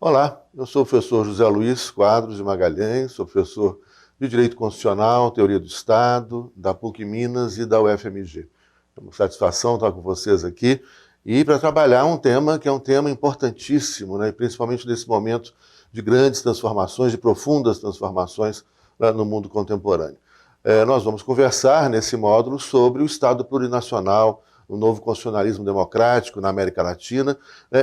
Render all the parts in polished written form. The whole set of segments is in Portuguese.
Olá, eu sou o professor José Luiz Quadros de Magalhães, sou professor de Direito Constitucional, Teoria do Estado, da PUC Minas e da UFMG. É uma satisfação estar com vocês aqui e para trabalhar um tema que é um tema importantíssimo, né, principalmente nesse momento de grandes transformações, de profundas transformações no mundo contemporâneo. Nós vamos conversar nesse módulo sobre o Estado plurinacional, o novo constitucionalismo democrático na América Latina,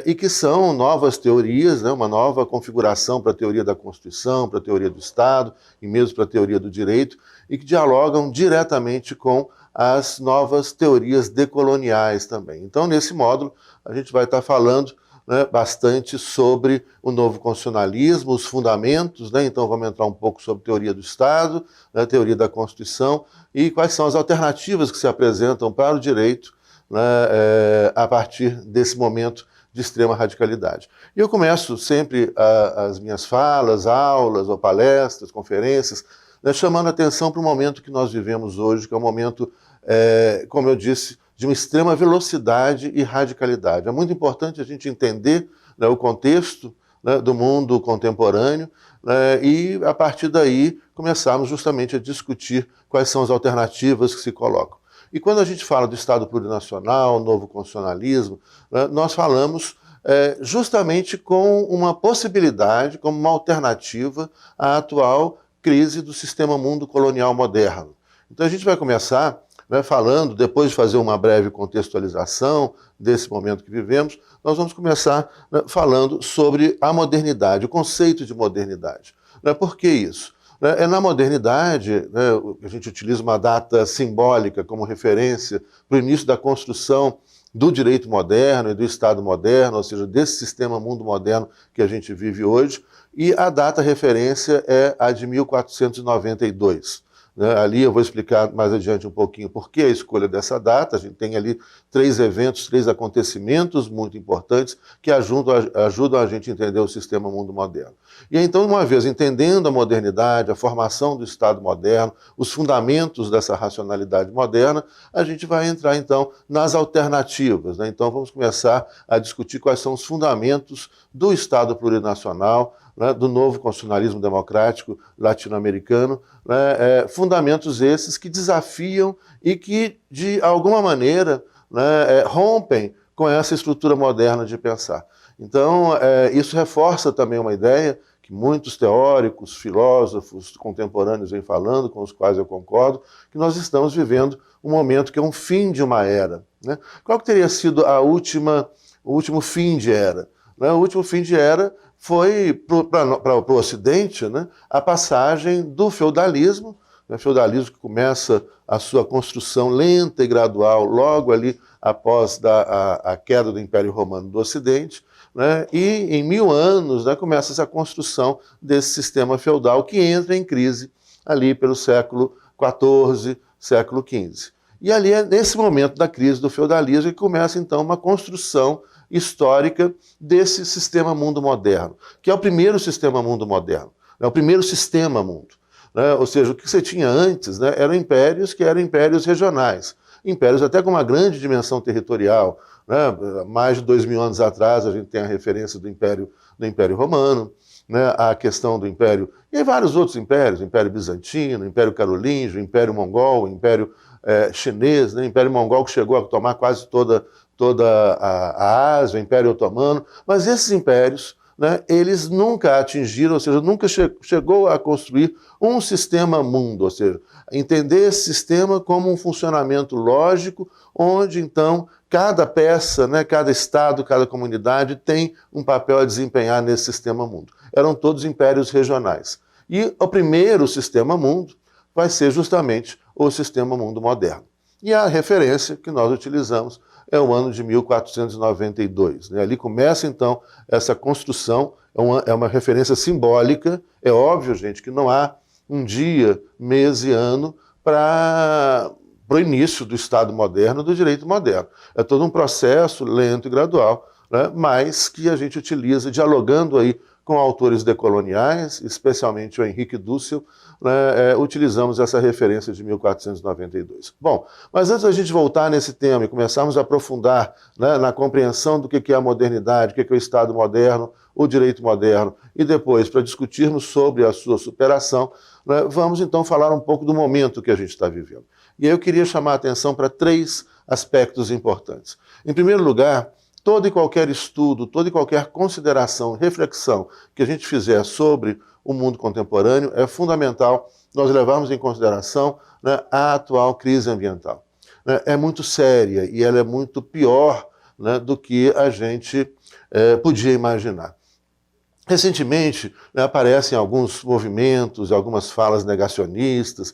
e que são novas teorias, uma nova configuração para a teoria da Constituição, para a teoria do Estado e mesmo para a teoria do direito, e que dialogam diretamente com as novas teorias decoloniais também. Então, nesse módulo, a gente vai estar falando bastante sobre o novo constitucionalismo, os fundamentos, então vamos entrar um pouco sobre teoria do Estado, teoria da Constituição e quais são as alternativas que se apresentam para o direito a partir desse momento de extrema radicalidade. E eu começo sempre as minhas falas, aulas ou palestras, conferências, chamando a atenção para o momento que nós vivemos hoje, que é um momento, como eu disse, de uma extrema velocidade e radicalidade. É muito importante a gente entender o contexto do mundo contemporâneo e, a partir daí, começarmos justamente a discutir quais são as alternativas que se colocam. E quando a gente fala do Estado plurinacional, novo constitucionalismo, nós falamos justamente com uma possibilidade, como uma alternativa à atual crise do sistema mundo colonial moderno. Então a gente vai começar falando, depois de fazer uma breve contextualização desse momento que vivemos, nós vamos começar falando sobre a modernidade, o conceito de modernidade. Por que isso? Na modernidade, a gente utiliza uma data simbólica como referência para o início da construção do direito moderno e do Estado moderno, ou seja, desse sistema mundo moderno que a gente vive hoje, e a data referência é a de 1492. Ali eu vou explicar mais adiante um pouquinho por que a escolha dessa data. A gente tem ali 3 eventos, 3 acontecimentos muito importantes que ajudam a gente a entender o sistema mundo moderno. E então, uma vez entendendo a modernidade, a formação do Estado moderno, os fundamentos dessa racionalidade moderna, a gente vai entrar então nas alternativas. Então vamos começar a discutir quais são os fundamentos do Estado plurinacional, do novo constitucionalismo democrático latino-americano, fundamentos esses que desafiam e que, de alguma maneira, rompem com essa estrutura moderna de pensar. Então, isso reforça também uma ideia que muitos teóricos, filósofos contemporâneos vêm falando, com os quais eu concordo, que nós estamos vivendo um momento que é um fim de uma era. Qual que teria sido o último fim de era? O último fim de era foi para o Ocidente a passagem do feudalismo, feudalismo que começa a sua construção lenta e gradual logo ali após a queda do Império Romano do Ocidente, e em 1000 anos começa essa construção desse sistema feudal que entra em crise ali pelo século XIV, século XV. E ali é nesse momento da crise do feudalismo que começa então uma construção histórica desse sistema mundo moderno, que é o primeiro sistema mundo moderno, é o primeiro sistema mundo. Ou seja, o que você tinha antes eram impérios que eram impérios regionais, impérios até com uma grande dimensão territorial. Mais de 2000 anos atrás a gente tem a referência do Império Romano, a questão do Império, e vários outros impérios, Império Bizantino, Império Carolíngio, Império Mongol, Império chinês, Império Mongol que chegou a tomar quase toda a Ásia, o Império Otomano, mas esses impérios, eles nunca atingiram, ou seja, nunca chegou a construir um sistema mundo, ou seja, entender esse sistema como um funcionamento lógico, onde então cada peça, cada estado, cada comunidade tem um papel a desempenhar nesse sistema mundo. Eram todos impérios regionais. E o primeiro sistema mundo vai ser justamente o sistema mundo moderno. E a referência que nós utilizamos é o ano de 1492. Ali começa, então, essa construção, é uma referência simbólica. É óbvio, gente, que não há um dia, mês e ano para o início do Estado moderno, do direito moderno. É todo um processo lento e gradual, mas que a gente utiliza dialogando aí com autores decoloniais, especialmente o Henrique Dussel, utilizamos essa referência de 1492. Bom, mas antes da gente voltar nesse tema e começarmos a aprofundar na compreensão do que é a modernidade, o que é o Estado moderno, o direito moderno e depois para discutirmos sobre a sua superação, né, vamos então falar um pouco do momento que a gente está vivendo. E aí eu queria chamar a atenção para 3 aspectos importantes. Em primeiro lugar, todo e qualquer estudo, toda e qualquer consideração, reflexão que a gente fizer sobre o mundo contemporâneo é fundamental nós levarmos em consideração, né, a atual crise ambiental. É muito séria e ela é muito pior, né, do que a gente podia imaginar. Recentemente, né, aparecem alguns movimentos, algumas falas negacionistas.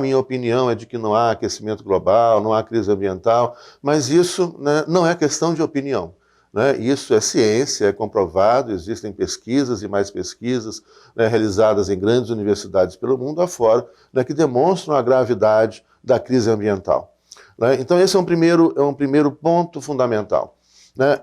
Minha opinião é de que não há aquecimento global, não há crise ambiental, mas isso, né, não é questão de opinião. Né? Isso é ciência, é comprovado, existem pesquisas e mais pesquisas, né, realizadas em grandes universidades pelo mundo afora, né, que demonstram a gravidade da crise ambiental. Né? Então esse é um primeiro ponto fundamental. Né?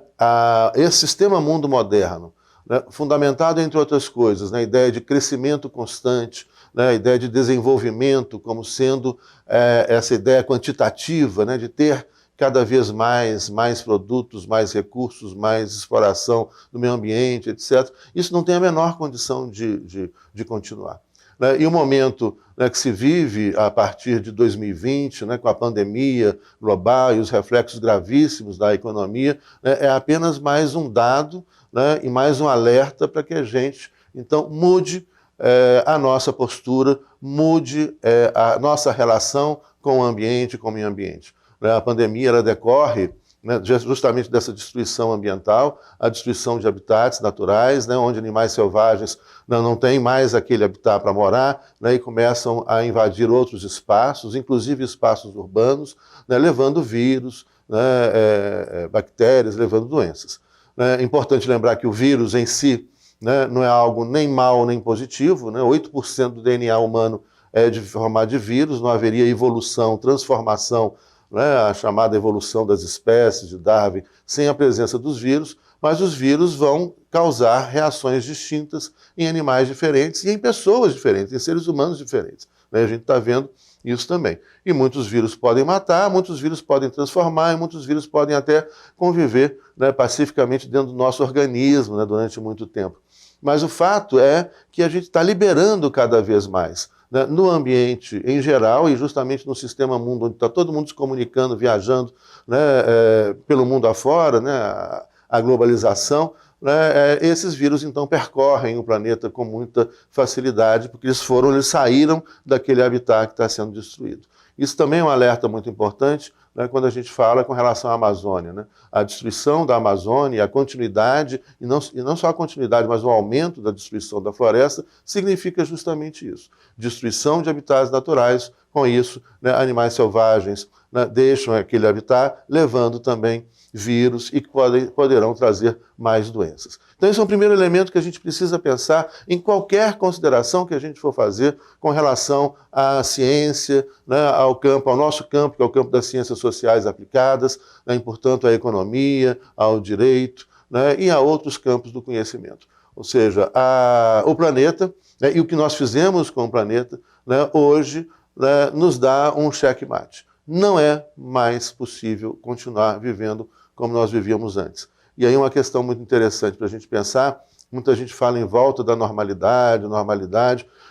Esse sistema mundo moderno, né, fundamentado, entre outras coisas, na ideia de crescimento constante, né, a ideia de desenvolvimento como sendo essa ideia quantitativa, né, de ter cada vez mais produtos, mais recursos, mais exploração do meio ambiente, etc. Isso não tem a menor condição de continuar. Né? E o momento, né, que se vive a partir de 2020, né, com a pandemia global e os reflexos gravíssimos da economia, né, é apenas mais um dado, né, e mais um alerta para que a gente, então, mude a nossa postura, mude a nossa relação com o ambiente, com o meio ambiente. A pandemia ela decorre, né, justamente dessa destruição ambiental, a destruição de habitats naturais, né, onde animais selvagens não têm mais aquele habitat para morar, né, e começam a invadir outros espaços, inclusive espaços urbanos, né, levando vírus, né, bactérias, levando doenças. É importante lembrar que o vírus em si, né, não é algo nem mal nem positivo, né, 8% do DNA humano é de formato de vírus, não haveria evolução, transformação, né, a chamada evolução das espécies de Darwin, sem a presença dos vírus, mas os vírus vão causar reações distintas em animais diferentes e em pessoas diferentes, em seres humanos diferentes. Né? A gente está vendo isso também. E muitos vírus podem matar, muitos vírus podem transformar, e muitos vírus podem até conviver, né, pacificamente dentro do nosso organismo, né, durante muito tempo. Mas o fato é que a gente está liberando cada vez mais, né, no ambiente em geral e justamente no sistema mundo, onde está todo mundo se comunicando, viajando, né, pelo mundo afora, né, a globalização, né, esses vírus então percorrem o planeta com muita facilidade, porque eles saíram daquele habitat que está sendo destruído. Isso também é um alerta muito importante, né, quando a gente fala com relação à Amazônia. Né? A destruição da Amazônia, a continuidade, e não só a continuidade, mas o aumento da destruição da floresta, significa justamente isso. Destruição de habitats naturais, com isso, né, animais selvagens, né, deixam aquele habitat, levando também vírus e que poderão trazer mais doenças. Então esse é o primeiro elemento que a gente precisa pensar em qualquer consideração que a gente for fazer com relação à ciência, né, ao nosso campo, que é o campo das ciências sociais aplicadas, né, e, portanto, à economia, ao direito, né, e a outros campos do conhecimento. Ou seja, o planeta, né, e o que nós fizemos com o planeta, né, hoje, né, nos dá um checkmate. Não é mais possível continuar vivendo como nós vivíamos antes. E aí uma questão muito interessante para a gente pensar, muita gente fala em volta da normalidade,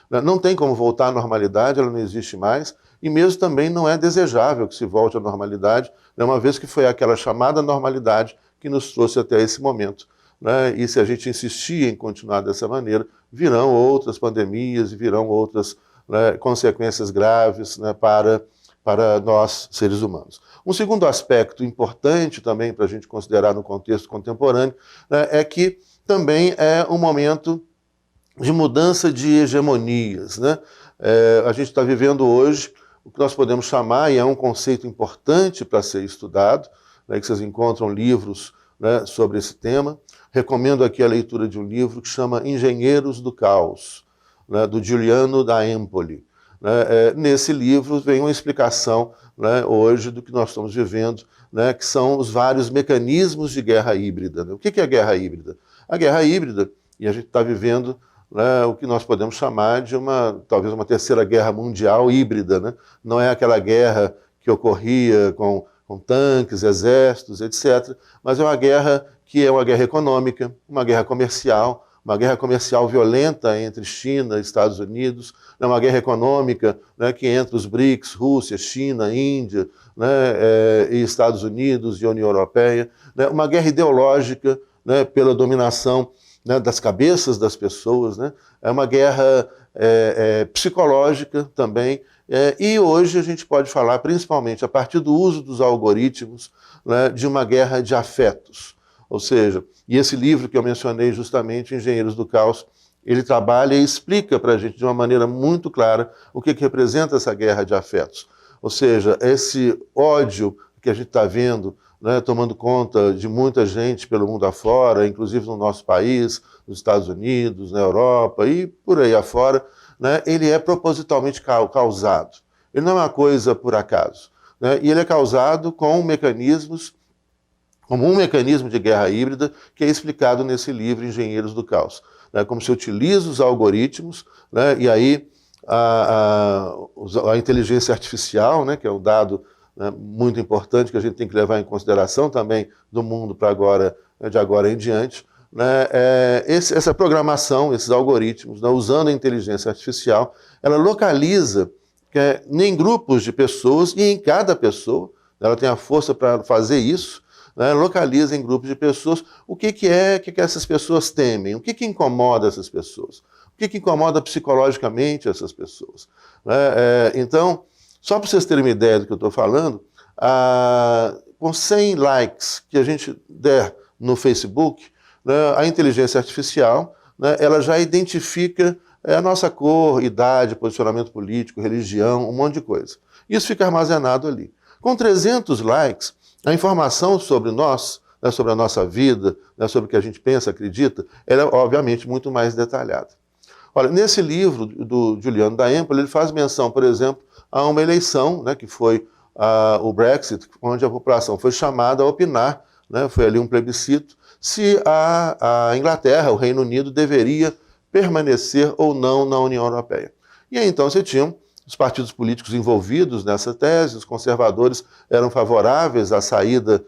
né? Não tem como voltar à normalidade, ela não existe mais, e mesmo também não é desejável que se volte à normalidade, né? Uma vez que foi aquela chamada normalidade que nos trouxe até esse momento. Né? E se a gente insistir em continuar dessa maneira, virão outras pandemias e virão outras, né, consequências graves, né, para nós, seres humanos. Um segundo aspecto importante também para a gente considerar no contexto contemporâneo, né, é que também é um momento de mudança de hegemonias. Né? A gente está vivendo hoje o que nós podemos chamar, e é um conceito importante para ser estudado, né, que vocês encontram livros, né, sobre esse tema. Recomendo aqui a leitura de um livro que chama Engenheiros do Caos, né, do Giuliano da Empoli. Nesse livro vem uma explicação, né, hoje do que nós estamos vivendo, né, que são os vários mecanismos de guerra híbrida. Né? O que é a guerra híbrida? A guerra híbrida, e a gente está vivendo, né, o que nós podemos chamar de talvez uma terceira guerra mundial híbrida. Né? Não é aquela guerra que ocorria com tanques, exércitos, etc., mas é uma guerra que é uma guerra econômica, uma guerra comercial violenta entre China e Estados Unidos, né, uma guerra econômica, né, que entre os BRICS, Rússia, China, Índia, né, e Estados Unidos e União Europeia, né, uma guerra ideológica, né, pela dominação, né, das cabeças das pessoas, né, é uma guerra psicológica também, e hoje a gente pode falar, principalmente a partir do uso dos algoritmos, né, de uma guerra de afetos. Ou seja, e esse livro que eu mencionei justamente, Engenheiros do Caos, ele trabalha e explica para a gente de uma maneira muito clara o que representa essa guerra de afetos. Ou seja, esse ódio que a gente está vendo, né, tomando conta de muita gente pelo mundo afora, inclusive no nosso país, nos Estados Unidos, na Europa e por aí afora, né, ele é propositalmente causado. Ele não é uma coisa por acaso, né, e ele é causado com mecanismos, como um mecanismo de guerra híbrida que é explicado nesse livro Engenheiros do Caos. Né, como se utiliza os algoritmos, né, e aí a inteligência artificial, né, que é um dado, né, muito importante que a gente tem que levar em consideração também do mundo para agora, de agora em diante, né, essa programação, esses algoritmos, né, usando a inteligência artificial, ela localiza em grupos de pessoas e em cada pessoa, ela tem a força para fazer isso, né, localiza em grupos de pessoas o que essas pessoas temem, o que incomoda essas pessoas, o que incomoda psicologicamente essas pessoas. Né? Então, só para vocês terem uma ideia do que eu estou falando, com 100 likes que a gente der no Facebook, né, a inteligência artificial, né, ela já identifica a nossa cor, idade, posicionamento político, religião, um monte de coisa. Isso fica armazenado ali. Com 300 likes, a informação sobre nós, né, sobre a nossa vida, né, sobre o que a gente pensa, acredita, ela é obviamente muito mais detalhada. Olha, nesse livro do Juliano da Empoli, ele faz menção, por exemplo, a uma eleição, né, que foi o Brexit, onde a população foi chamada a opinar, né, foi ali um plebiscito, se a Inglaterra, o Reino Unido, deveria permanecer ou não na União Europeia. E aí então você tinha os partidos políticos envolvidos nessa tese, os conservadores eram favoráveis à saída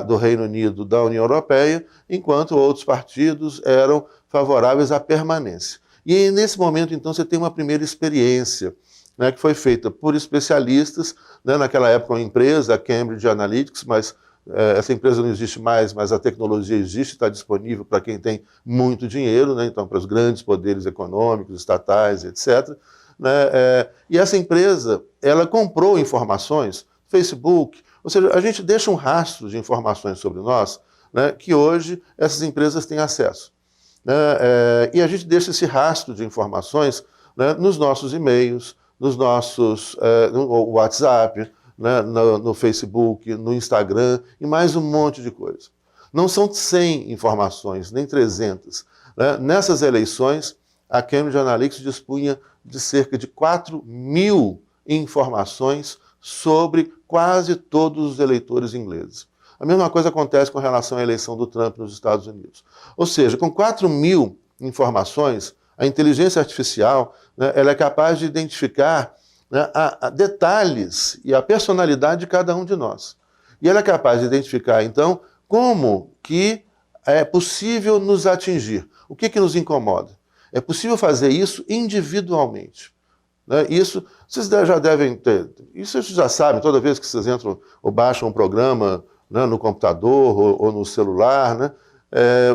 do Reino Unido da União Europeia, enquanto outros partidos eram favoráveis à permanência. E nesse momento, então, você tem uma primeira experiência, né, que foi feita por especialistas, né, naquela época uma empresa, a Cambridge Analytics, mas essa empresa não existe mais, mas a tecnologia existe, está disponível para quem tem muito dinheiro, né, então para os grandes poderes econômicos, estatais, etc., né, e essa empresa, ela comprou informações, Facebook, ou seja, a gente deixa um rastro de informações sobre nós, né, que hoje essas empresas têm acesso. Né, e a gente deixa esse rastro de informações, né, nos nossos e-mails, nos nossos no WhatsApp, né, no Facebook, no Instagram e mais um monte de coisa. Não são 100 informações, nem 300. Né? Nessas eleições, a Cambridge Analytics dispunha de cerca de 4.000 informações sobre quase todos os eleitores ingleses. A mesma coisa acontece com relação à eleição do Trump nos Estados Unidos. Ou seja, com 4.000 informações, a inteligência artificial, né, ela é capaz de identificar, né, a detalhes e a personalidade de cada um de nós. E ela é capaz de identificar, então, como que é possível nos atingir. O que nos incomoda? É possível fazer isso individualmente. Né? Isso vocês já devem ter, isso vocês já sabem, toda vez que vocês entram ou baixam um programa, né, no computador ou no celular, né,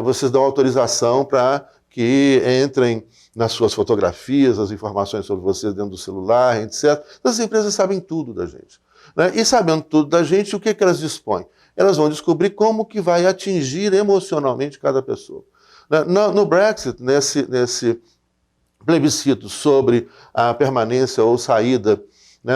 vocês dão autorização para que entrem nas suas fotografias, as informações sobre vocês dentro do celular, etc. As empresas sabem tudo da gente. Né? E sabendo tudo da gente, o que elas dispõem? Elas vão descobrir como que vai atingir emocionalmente cada pessoa. No Brexit, nesse plebiscito sobre a permanência ou saída, né,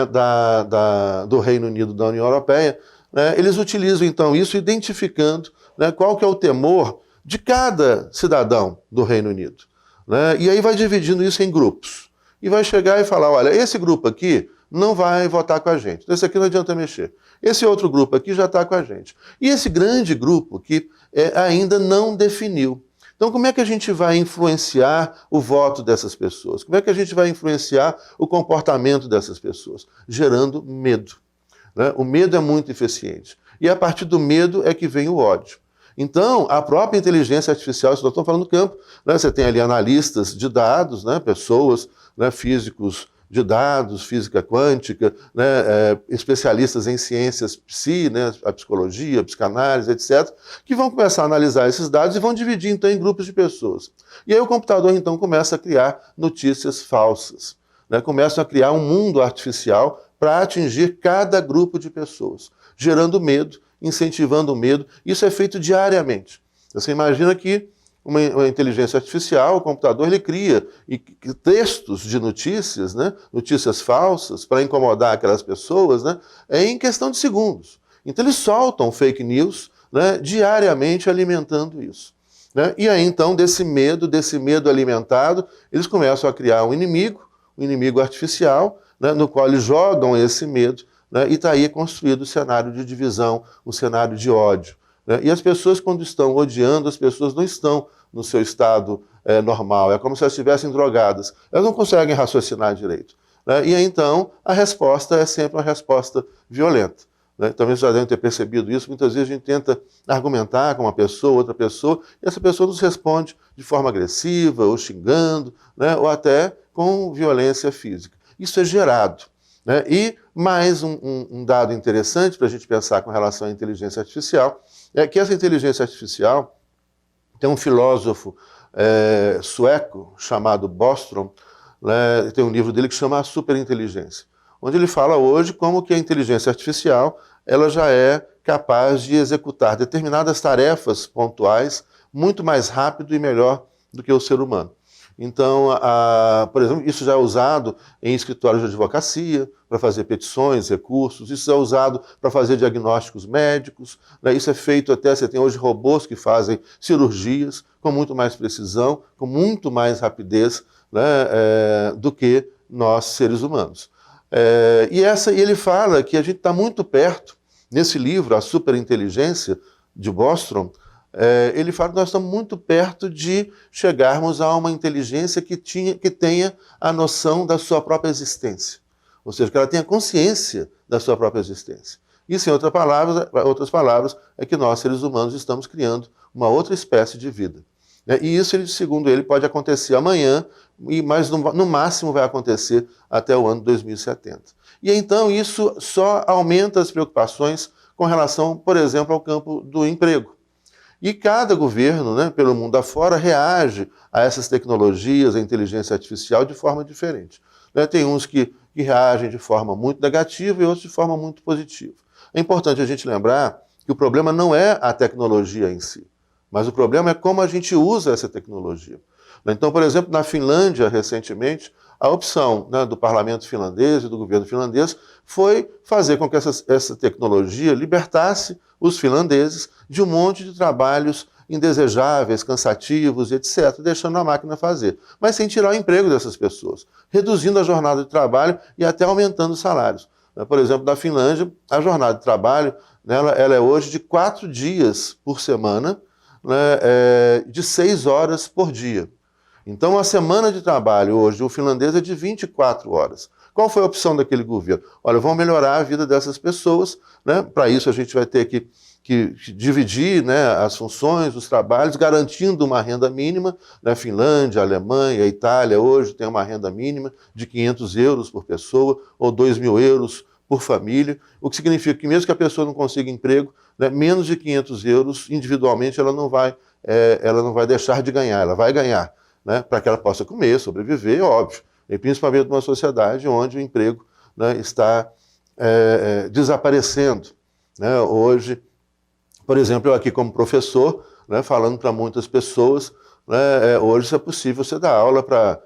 do Reino Unido da União Europeia, né, eles utilizam então isso identificando, né, qual que é o temor de cada cidadão do Reino Unido. Né, e aí vai dividindo isso em grupos. E vai chegar e falar, olha, esse grupo aqui não vai votar com a gente. Esse aqui não adianta mexer. Esse outro grupo aqui já está com a gente. E esse grande grupo que ainda não definiu. Então, como é que a gente vai influenciar o voto dessas pessoas? Como é que a gente vai influenciar o comportamento dessas pessoas? Gerando medo. Né? O medo é muito eficiente. E a partir do medo é que vem o ódio. Então, a própria inteligência artificial, isso nós estamos falando no campo, né? Você tem ali analistas de dados, né? Pessoas, né? Físicos de dados, física quântica, né? Especialistas em ciências psi, né? A psicologia, a psicanálise, etc., que vão começar a analisar esses dados e vão dividir, então, em grupos de pessoas. E aí o computador, então, começa a criar notícias falsas, né? Começam a criar um mundo artificial para atingir cada grupo de pessoas, gerando medo, incentivando o medo. Isso é feito diariamente. Você imagina que uma inteligência artificial, o computador, ele cria textos de notícias, né? Notícias falsas, para incomodar aquelas pessoas, né? Em questão de segundos. Então eles soltam fake news, né? Diariamente alimentando isso, né? E aí então desse medo alimentado, eles começam a criar um inimigo artificial, né? No qual eles jogam esse medo, né? E está aí construído o cenário de divisão, o cenário de ódio, né? E as pessoas, quando estão odiando, as pessoas não estão no seu estado normal, é como se elas estivessem drogadas, elas não conseguem raciocinar direito, né? E aí, então a resposta é sempre uma resposta violenta, né? Talvez vocês já devem ter percebido isso, muitas vezes a gente tenta argumentar com uma pessoa, outra pessoa, e essa pessoa nos responde de forma agressiva, ou xingando, né? Ou até com violência física. Isso é gerado, né? E mais um dado interessante para a gente pensar com relação à inteligência artificial é que essa inteligência artificial, tem um filósofo sueco chamado Bostrom, né? Tem um livro dele que chama A Superinteligência, onde ele fala hoje como que a inteligência artificial ela já é capaz de executar determinadas tarefas pontuais muito mais rápido e melhor do que o ser humano. Então, por exemplo, isso já é usado em escritórios de advocacia, para fazer petições, recursos, isso é usado para fazer diagnósticos médicos, né? Isso é feito até, você tem hoje robôs que fazem cirurgias com muito mais precisão, com muito mais rapidez, né? Do que nós, seres humanos. E ele fala que a gente está muito perto, nesse livro, A Superinteligência, de Bostrom, ele fala que nós estamos muito perto de chegarmos a uma inteligência que tenha a noção da sua própria existência. Ou seja, que ela tenha consciência da sua própria existência. Isso, em outras palavras, é que nós, seres humanos, estamos criando uma outra espécie de vida, né? E isso, segundo ele, pode acontecer amanhã, mas no máximo vai acontecer até o ano 2070. E então isso só aumenta as preocupações com relação, por exemplo, ao campo do emprego. E cada governo, né, pelo mundo afora, reage a essas tecnologias, a inteligência artificial, de forma diferente, né? Tem uns que reagem de forma muito negativa e outros de forma muito positiva. É importante a gente lembrar que o problema não é a tecnologia em si, mas o problema é como a gente usa essa tecnologia. Então, por exemplo, na Finlândia, recentemente, a opção, né, do parlamento finlandês e do governo finlandês foi fazer com que essa tecnologia libertasse os finlandeses de um monte de trabalhos indesejáveis, cansativos, etc., deixando a máquina fazer, mas sem tirar o emprego dessas pessoas, reduzindo a jornada de trabalho e até aumentando os salários. Por exemplo, na Finlândia, a jornada de trabalho, né, ela é hoje de 4 dias por semana, né, de 6 horas por dia. Então, a semana de trabalho hoje, o finlandês é de 24 horas. Qual foi a opção daquele governo? Olha, vamos melhorar a vida dessas pessoas, né? Para isso a gente vai ter que dividir, né, as funções, os trabalhos, garantindo uma renda mínima, né? Finlândia, Alemanha, Itália, hoje tem uma renda mínima de 500 euros por pessoa, ou 2.000 euros por família, o que significa que mesmo que a pessoa não consiga emprego, né, menos de 500 euros, individualmente, ela não vai deixar de ganhar, ela vai ganhar, né, para que ela possa comer, sobreviver, óbvio, e principalmente numa sociedade onde o emprego, né, está desaparecendo, né? Hoje, por exemplo, eu aqui como professor, né, falando para muitas pessoas, né, hoje é possível você dar aula para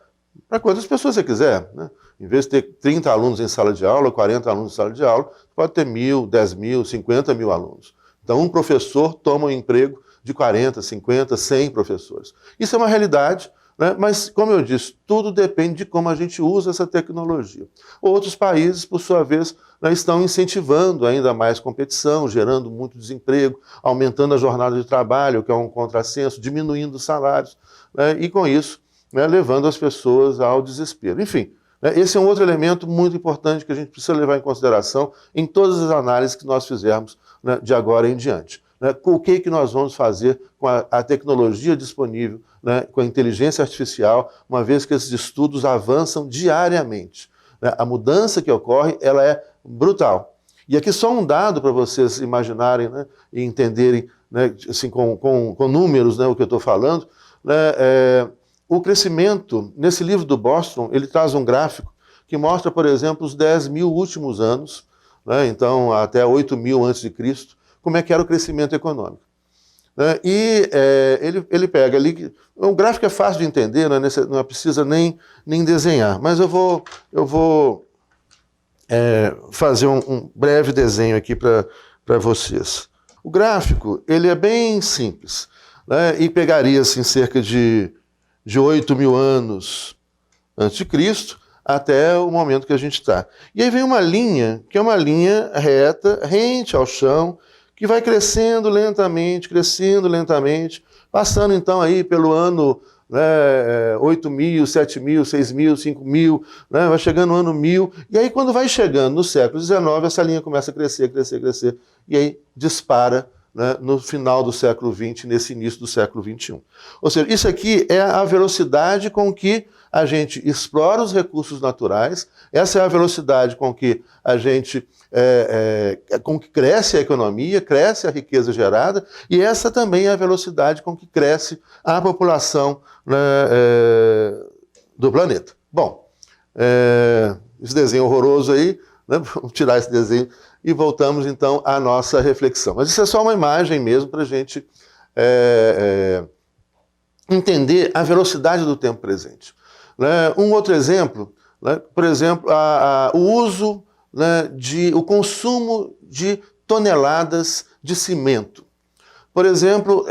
quantas pessoas você quiser, né? Em vez de ter 30 alunos em sala de aula, 40 alunos em sala de aula, pode ter 1.000, 10.000, 50.000 alunos. Então, um professor toma um emprego de 40, 50, 100 professores. Isso é uma realidade, né? Mas, como eu disse, tudo depende de como a gente usa essa tecnologia. Outros países, por sua vez, né, estão incentivando ainda mais competição, gerando muito desemprego, aumentando a jornada de trabalho, que é um contrassenso, diminuindo os salários, né, e com isso, né, levando as pessoas ao desespero. Enfim, né, esse é um outro elemento muito importante que a gente precisa levar em consideração em todas as análises que nós fizermos, né, de agora em diante. né, com o que nós vamos fazer com a tecnologia disponível, né, com a inteligência artificial, uma vez que esses estudos avançam diariamente. Né? A mudança que ocorre, ela é brutal. E aqui só um dado para vocês imaginarem, né, e entenderem, né, assim, com números, né, o que eu estou falando. Né, o crescimento, nesse livro do Bostrom, ele traz um gráfico que mostra, por exemplo, os 10.000 últimos anos, né, então até 8.000 a.C., como é que era o crescimento econômico. Né, e ele pega ali, o gráfico é fácil de entender, não precisa nem desenhar, mas eu vou fazer um breve desenho aqui para vocês. O gráfico, ele é bem simples, né, e pegaria assim, cerca de 8.000 anos antes de Cristo até o momento que a gente está. E aí vem uma linha, que é uma linha reta, rente ao chão, que vai crescendo lentamente, passando então aí pelo ano, né, 8.000, 7.000, 6.000, 5.000, né, vai chegando no ano 1.000, e aí quando vai chegando no século XIX, essa linha começa a crescer, e aí dispara, né, no final do século XX, nesse início do século XXI. Ou seja, isso aqui é a velocidade com que a gente explora os recursos naturais, essa é a velocidade com que a gente com que cresce a economia, cresce a riqueza gerada, e essa também é a velocidade com que cresce a população, né, do planeta. Bom, esse desenho horroroso aí, né, vamos tirar esse desenho e voltamos então à nossa reflexão. Mas isso é só uma imagem mesmo para a gente entender a velocidade do tempo presente. Né? Um outro exemplo, né, por exemplo, o uso, né, o consumo de toneladas de cimento. Por exemplo,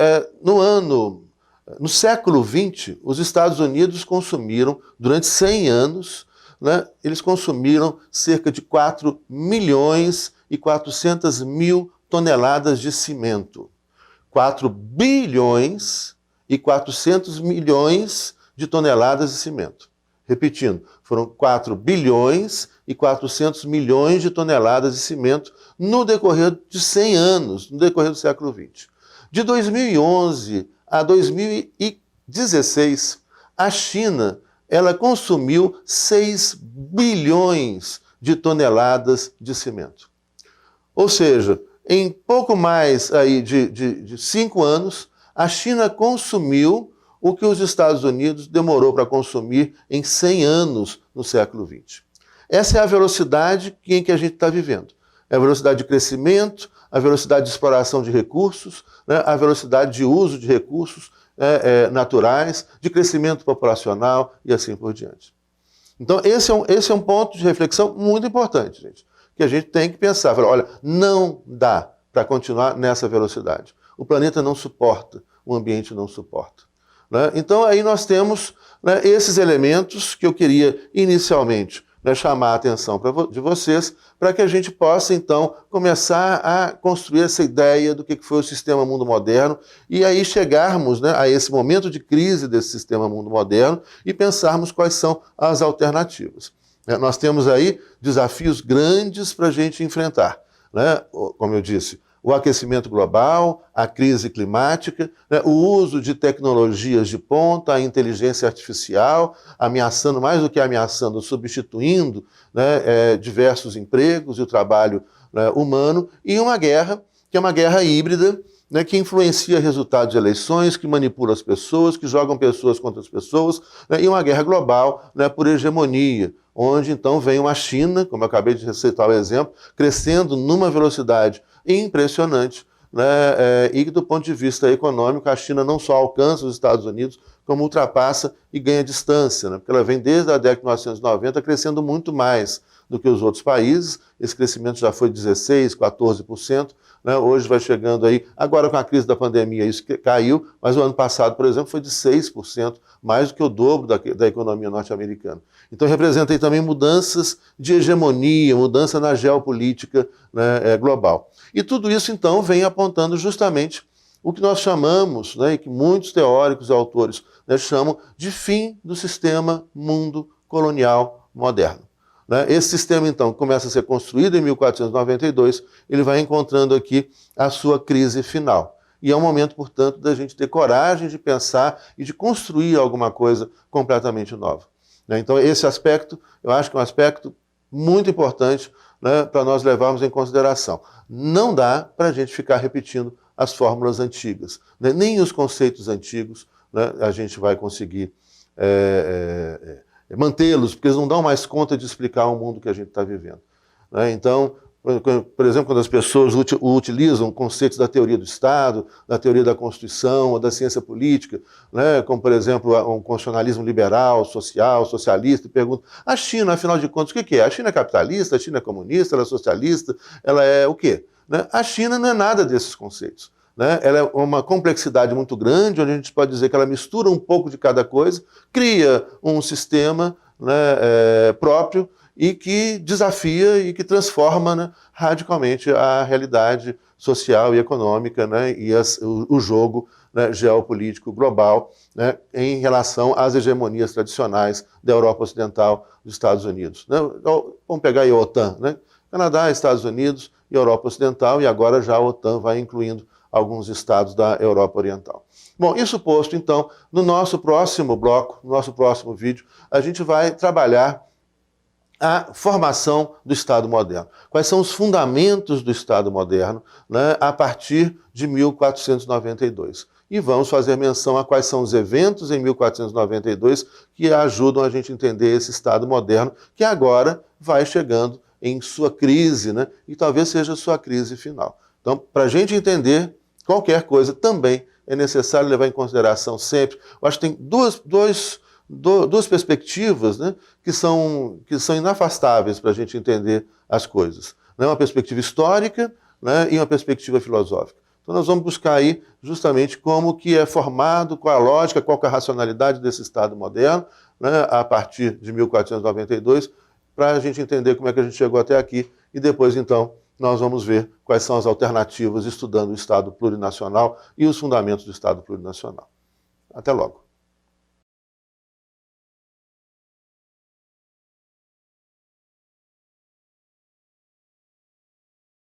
no século XX, os Estados Unidos consumiram, durante 100 anos, né, eles consumiram cerca de 4.400.000 toneladas de cimento. 4.400.000.000 de toneladas de cimento. Repetindo, foram 4.400.000.000 de toneladas de cimento no decorrer de 100 anos, no decorrer do século XX. De 2011 a 2016, a China ela consumiu 6 bilhões de toneladas de cimento. Ou seja, em pouco mais aí de 5 anos, a China consumiu o que os Estados Unidos demorou para consumir em 100 anos no século XX. Essa é a velocidade em que a gente está vivendo. É a velocidade de crescimento, a velocidade de exploração de recursos, né, a velocidade de uso de recursos naturais, de crescimento populacional e assim por diante. Então, esse é um ponto de reflexão muito importante, gente, que a gente tem que pensar. Olha, não dá para continuar nessa velocidade. O planeta não suporta, o ambiente não suporta. Né? Então, aí nós temos, né, esses elementos que eu queria inicialmente, né, chamar a atenção de vocês, para que a gente possa, então, começar a construir essa ideia do que foi o sistema mundo moderno e aí chegarmos, né, a esse momento de crise desse sistema mundo moderno e pensarmos quais são as alternativas. Nós temos aí desafios grandes para a gente enfrentar, né? Como eu disse, o aquecimento global, a crise climática, né, o uso de tecnologias de ponta, a inteligência artificial, ameaçando, mais do que ameaçando, substituindo, né, diversos empregos e o trabalho, né, humano, e uma guerra, que é uma guerra híbrida, né, que influencia resultados de eleições, que manipula as pessoas, que jogam pessoas contra as pessoas, né, e uma guerra global, né, por hegemonia, onde então vem uma China, como eu acabei de citar o exemplo, crescendo numa velocidade impressionante, né, e do ponto de vista econômico, a China não só alcança os Estados Unidos, como ultrapassa e ganha distância, né, porque ela vem desde a década de 1990 crescendo muito mais do que os outros países. Esse crescimento já foi 16%, 14%, né, hoje vai chegando aí, agora com a crise da pandemia isso caiu, mas o ano passado, por exemplo, foi de 6%, mais do que o dobro da economia norte-americana. Então representa aí também mudanças de hegemonia, mudança na geopolítica, né, global. E tudo isso, então, vem apontando justamente o que nós chamamos, né, e que muitos teóricos e autores, né, chamam de fim do sistema mundo colonial moderno. né? Esse sistema, então, começa a ser construído em 1492, ele vai encontrando aqui a sua crise final. E é um momento, portanto, da gente ter coragem de pensar e de construir alguma coisa completamente nova, né? Então, esse aspecto, eu acho que é um aspecto muito importante, né, para nós levarmos em consideração. Não dá para a gente ficar repetindo as fórmulas antigas, né? Nem os conceitos antigos, né, a gente vai conseguir mantê-los, porque eles não dão mais conta de explicar o mundo que a gente está vivendo, né? Então, por exemplo, quando as pessoas utilizam conceitos da teoria do Estado, da teoria da Constituição, ou da ciência política, né, como, por exemplo, um constitucionalismo liberal, social, socialista, e perguntam, a China, afinal de contas, o que é? A China é capitalista, a China é comunista, ela é socialista, ela é o quê? Né? A China não é nada desses conceitos, né? Ela é uma complexidade muito grande, onde a gente pode dizer que ela mistura um pouco de cada coisa, cria um sistema, né, próprio, e que desafia e que transforma, né, radicalmente a realidade social e econômica, né, e o jogo, né, geopolítico global, né, em relação às hegemonias tradicionais da Europa Ocidental, dos Estados Unidos, né? Então, vamos pegar aí a OTAN, né? Canadá, Estados Unidos e Europa Ocidental, e agora já a OTAN vai incluindo alguns estados da Europa Oriental. Bom, isso posto, então, no nosso próximo bloco, no nosso próximo vídeo, a gente vai trabalhar a formação do Estado moderno. Quais são os fundamentos do Estado moderno, né, a partir de 1492. E vamos fazer menção a quais são os eventos em 1492 que ajudam a gente a entender esse Estado moderno, que agora vai chegando em sua crise, né, e talvez seja a sua crise final. Então, para a gente entender qualquer coisa, também é necessário levar em consideração sempre, eu acho que tem duas perspectivas, né, que são inafastáveis para a gente entender as coisas, né? Uma perspectiva histórica, né, e uma perspectiva filosófica. Então nós vamos buscar aí justamente como que é formado, qual a lógica, qual é a racionalidade desse Estado moderno, né, a partir de 1492, para a gente entender como é que a gente chegou até aqui, e depois, então, nós vamos ver quais são as alternativas estudando o Estado plurinacional e os fundamentos do Estado plurinacional. Até logo.